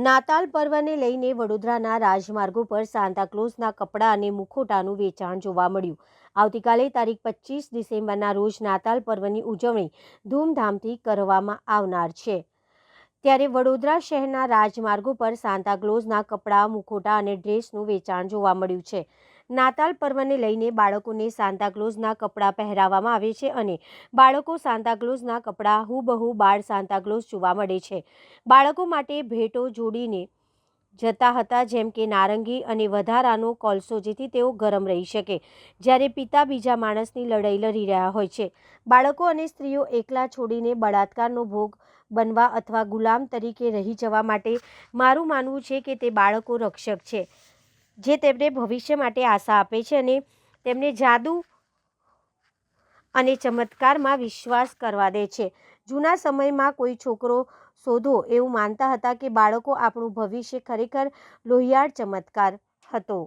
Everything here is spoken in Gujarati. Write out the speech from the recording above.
નાતાલ પર્વને લઈને વડોદરાના રાજમાર્ગો પર સાન્તાક્લોઝના કપડાં અને મુખોટાનું વેચાણ જોવા મળ્યું। આવતીકાલે તારીખ 25 ડિસેમ્બરના રોજ નાતાલ પર્વની ઉજવણી ધૂમધામથી કરવામાં આવનાર છે। ત્યારે વડોદરા શહેરના રાજમાર્ગો પર સાન્તાક્લોઝના કપડાં, મુખોટા અને ડ્રેસનું વેચાણ જોવા મળ્યું છે। નાતાલ પર્વને લઈને બાળકોને સાન્તાક્લોઝના કપડાં પહેરાવવામાં આવે છે અને બાળકો સાન્તાક્લોઝના કપડાં હુબહુ બાળ સાન્તાક્લોઝ જોવા મળે છે। બાળકો માટે ભેટો જોડીને જતા હતા, જેમ કે નારંગી અને વધારાનો કોલસો, જેથી તેઓ ગરમ રહી શકે, જ્યારે પિતા બીજા માણસની લડાઈ લડી રહ્યા હોય છે। બાળકો અને સ્ત્રીઓ એકલા છોડીને બળાત્કારનો ભોગ બનવા અથવા ગુલામ તરીકે રહી જવા માટે મારું માનવું છે કે તે બાળકો રક્ષક છે, જે તેમને ભવિષ્ય માટે આશા આપે છે અને તેમને જાદુ અને ચમત્કારમાં વિશ્વાસ કરવા દે છે। જૂના સમયમાં કોઈ છોકરો શોધો એવું માનતા હતા કે બાળકો આપણું ભવિષ્ય ખરેખર લોહિયાળ ચમત્કાર હતો।